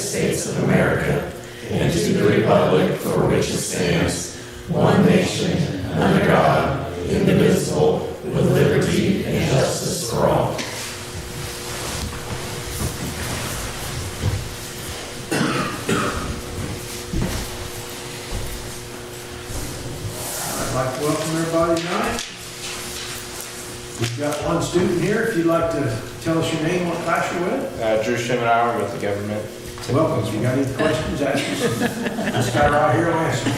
States of America and to the republic for which it stands, one nation, under God, indivisible, with liberty and justice for all. I'd like to welcome everybody tonight. We've got one student here. If you'd like to tell us your name, what class you're with. Drew Schemenauer with the government. Welcome. If you got any questions, ask us. This guy right here will answer.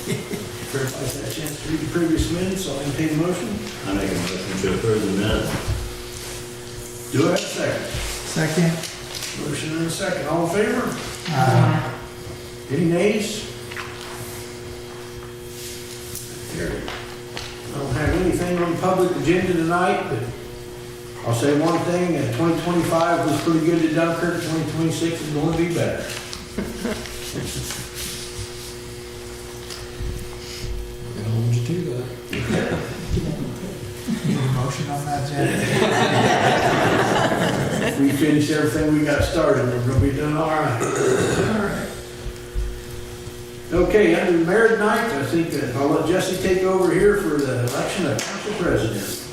If everybody's had a chance to read the previous minutes, I'll entertain a motion. I make a motion to approve the minutes. Do I have a second? Second. Motion and a second. All in favor? Aye. Any nays? Carried. I don't have anything on the public agenda tonight, but I'll say one thing, 2025 was pretty good at Dunkirk, 2026 is going to be better. I'm gonna hold you to that. Need a motion on that, Jack? If we finish everything we got started, we're going to be doing all right. All right. Okay, under the mayor tonight, I think that I'll let Jesse take over here for the election of council president.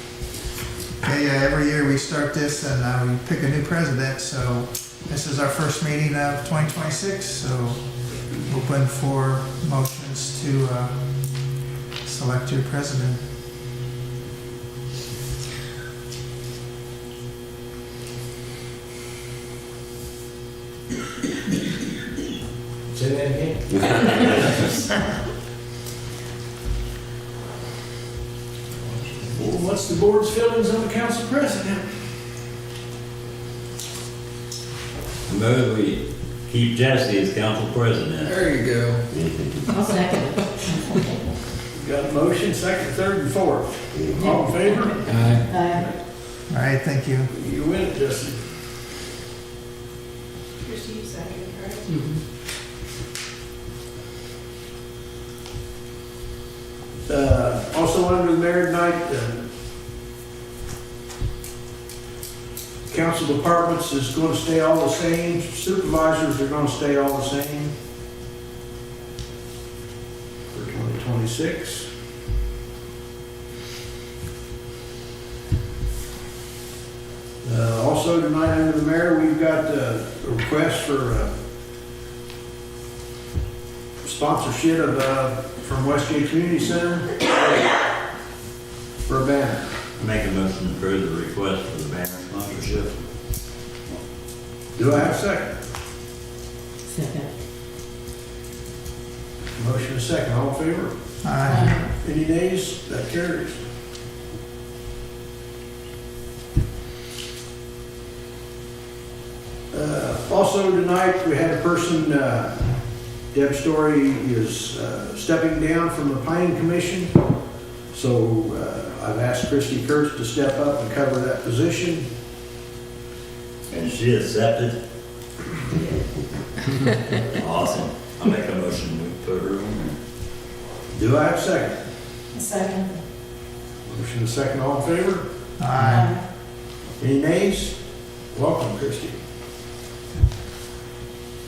Okay, every year we start this and we pick a new president, so this is our first meeting of 2026, so open for motions to select your president. Say that again. Well, what's the board's feelings on the council president? I move we keep Jesse as council president. There you go. I'll second. Got a motion, second, third, and fourth. All in favor? Aye. All right, thank you. You win it, Jesse. Christie, you second, right? Also under the mayor tonight, council departments is going to stay all the same. Supervisors are going to stay all the same for 2026. Also tonight under the mayor, we've got a request for sponsorship of from Westgate Community Center for a banner. I make a motion to approve the request for the banner sponsorship. Do I have a second? Second. Motion is second. All in favor? Aye. Any nays? That carries. Also tonight, we had a person, Deb Story is stepping down from the Planning Commission. So I've asked Christy Kurtz to step up and cover that position. And she accepted. Awesome. I make a motion to put her on there. Do I have a second? Second. Motion is second. All in favor? Aye. Any nays? Welcome, Christy.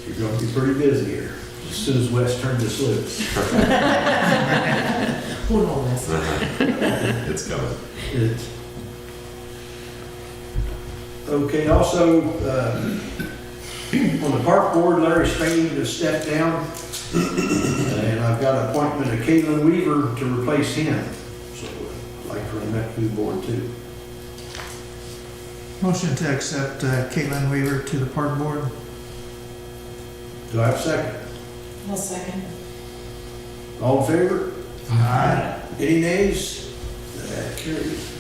You're going to be pretty busy here as soon as Wes turns this loose. Hold on, this. It's coming. It- Okay, also, on the park board, Larry Spain has stepped down, and I've got an appointment of Caitlin Weaver to replace him. So I'd like for him to be board too. Motion to accept Caitlin Weaver to the park board. Do I have a second? I'll second. All in favor? Aye. Any nays? That carries.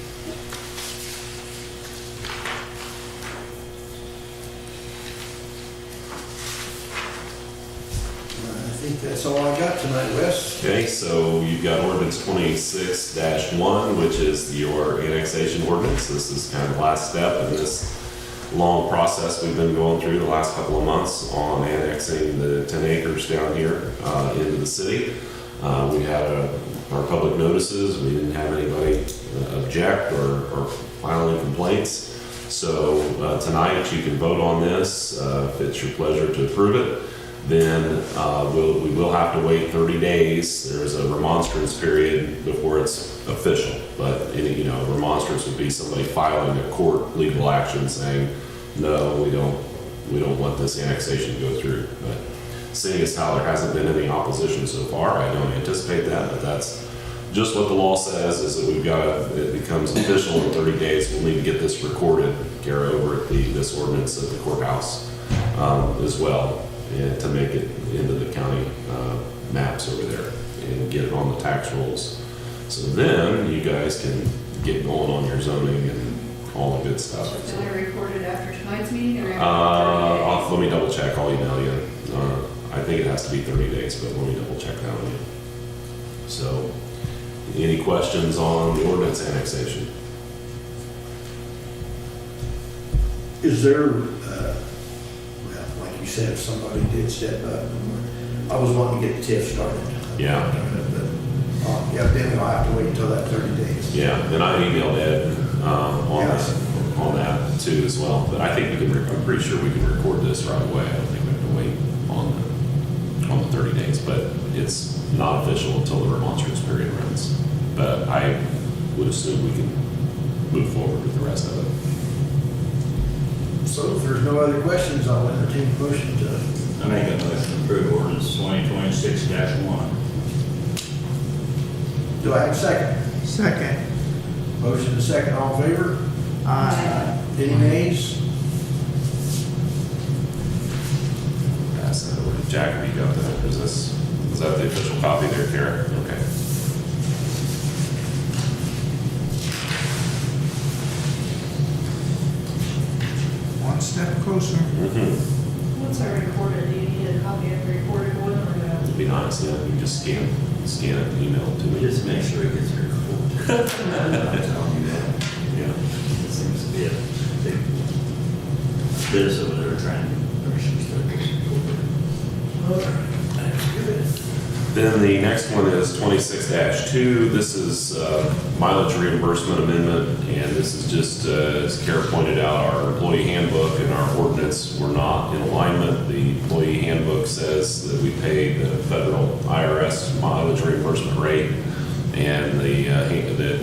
I think that's all I got tonight, Wes. Okay, so you've got ordinance 26-1, which is your annexation ordinance. This is kind of the last step in this long process we've been going through the last couple of months on annexing the 10 acres down here into the city. We had our public notices. We didn't have anybody object or file any complaints. So tonight, you can vote on this. If it's your pleasure to approve it, then we will have to wait 30 days. There's a remonstrance period before it's official. But remonstrance would be somebody filing a court legal action saying, no, we don't want this annexation to go through. But seeing as how there hasn't been any opposition so far, I don't anticipate that. But that's just what the law says, is that it becomes official in 30 days. We'll need to get this recorded, Kara, over at this ordinance at the courthouse as well, and to make it into the county maps over there and get it on the tax rolls. So then you guys can get going on your zoning and all the good stuff. So I record it after tonight's meeting or after 30 days? Let me double check. I'll email you. I think it has to be 30 days, but let me double check that on you. So, any questions on the ordinance annexation? Is there, well, like you said, if somebody did step up, I was wanting to get the TIF started. Yeah. Yeah, then I'll have to wait until that 30 days. Yeah, and I emailed Ed on that too as well. But I think I'm pretty sure we can record this right away. I don't think we have to wait on the 30 days. But it's not official until the remonstrance period runs. But I would assume we can move forward with the rest of it. So if there's no other questions, I'll entertain a motion to, I make a motion to approve ordinance 2026-1. do I have a second? Second. Motion and second, all in favor? Aye. Any nays? Pass that over to Jack. Have you got that? Is that the official copy there, Kara? Okay. One step closer. Once I record it, do you need a copy of the recorded one or no? It'd be nice, yeah. You can just scan it and email it to me. Just make sure it gets recorded. I'm telling you that. Yeah. It seems to be a big business over there trying to rush these things. That's good. Then the next one is 26-2. This is mileage reimbursement amendment, and this is just, as Kara pointed out, our employee handbook and our ordinance were not in alignment. The employee handbook says that we pay the federal IRS mileage reimbursement rate, and the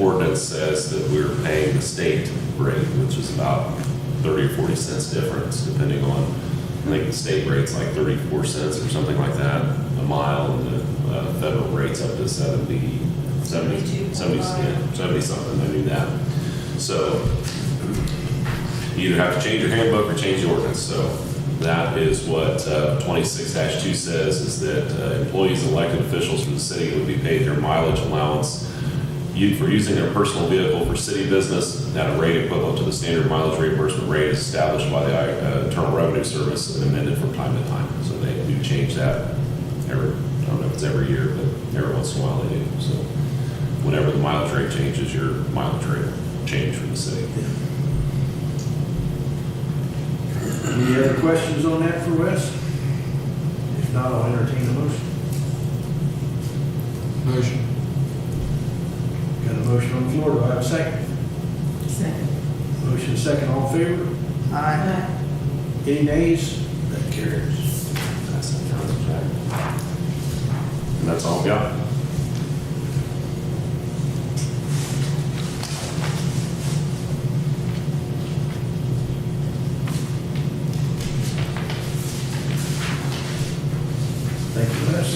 ordinance says that we're paying the state rate, which is about 30 or 40 cents difference, depending on, I think the state rate's like 34 cents or something like that a mile, and the federal rate's up to 70 something. I knew that. So you either have to change your handbook or change the ordinance. So that is what 26-2 says, is that employees and elected officials for the city would be paid their mileage allowance for using their personal vehicle for city business at a rate equivalent to the standard mileage reimbursement rate as established by the Internal Revenue Service and amended from time to time. So they do change that I don't know if it's every year, but every once in a while they do. So whenever the mileage rate changes, your mileage rate will change for the city. Any other questions on that for Wes? If not, I'll entertain a motion. Motion. Got a motion on the floor, do I have a second? Second. Motion second, all in favor? Aye. Any nays? That carries. Pass that down to Jack. And that's all I've got. Thank you, Wes.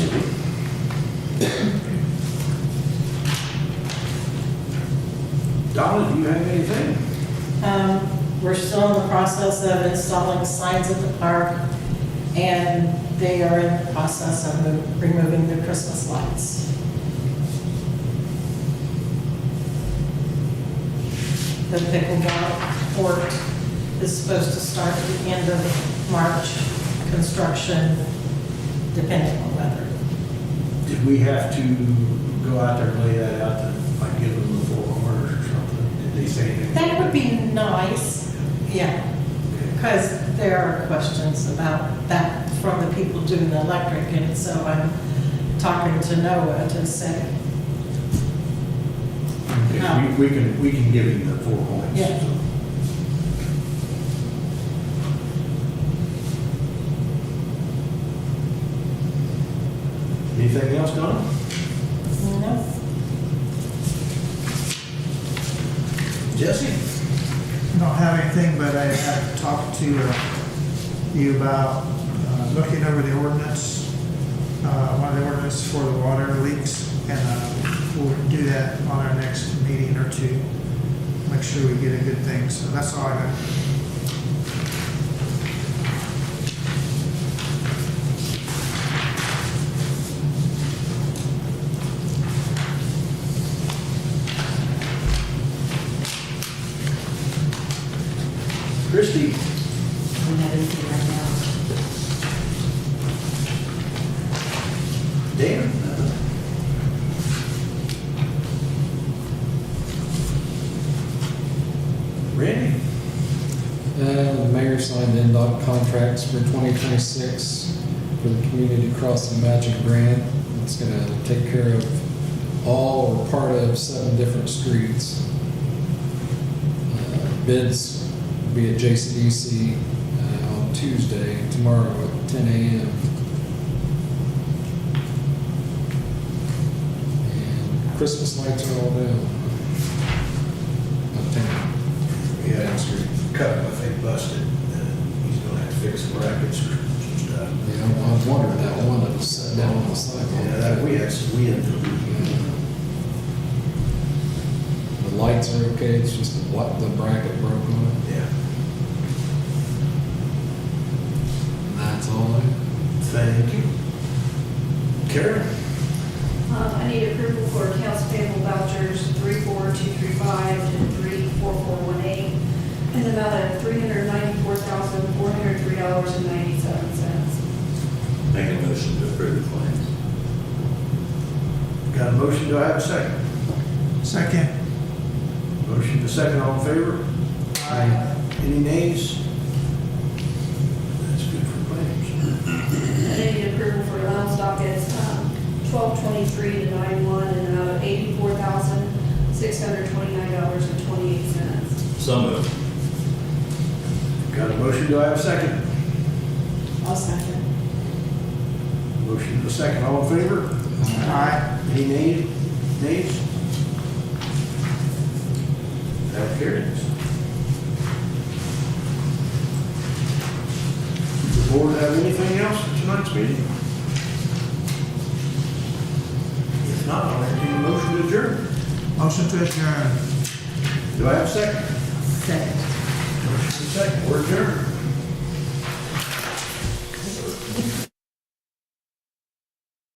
Donna, do you have anything? We're still in the process of installing signs at the park, and they are in the process of removing the Christmas lights. The pickleball court is supposed to start at the end of March, construction, depending on weather. Did we have to go out there and lay that out to, like, give them the four corners or something? Did they say anything? That would be nice, yeah, because there are questions about that from the people doing the electric, and so I'm talking to Noah to say, Okay, we can give him the 4 points. Yeah. so. Anything else, Donna? No. Jesse? Don't have anything, but I have talked to you about looking over the ordinance, one of the ordinance for the water leaks, and we'll do that on our next meeting or two. Make sure we get a good thing, so that's all I got. Christie? don't have anything right now. Dan? Randy? The mayor signed NDOT contracts for 2026 for the Community Crossing Magic Grant. It's going to take care of all or part of 7 different streets. Bids will be at JCDC on Tuesday, tomorrow at 10 a.m. And Christmas lights are all down. Uptown. Yeah, Main Street. cut, I think, busted. He's gonna have to fix the brackets or some stuff. Yeah, I was wondering that one that was set down on the sidewalk. Yeah, that, we had some wind. The lights are okay, it's just the bracket broke on it. Yeah. And that's all I have. Thank you. Karen? I need approval for accounts payable vouchers 34235 and 34418 in the amount of $394,403.97. Make a motion to approve the claims. Got a motion, do I have a second? Second. Motion to second, all in favor? Aye. Any nays? That's good for claims. I need approval for allowance dockets 1223 to 91 in the amount of $84,629.28. So moved. Got a motion, do I have a second? I'll second. Motion to second, all in favor? Aye. Any nays? That carries. Does the board have anything else for tonight's meeting? If not, I'll entertain a motion to adjourn. Motion to adjourn. Do I have a second? Second. Motion to second, we're adjourned.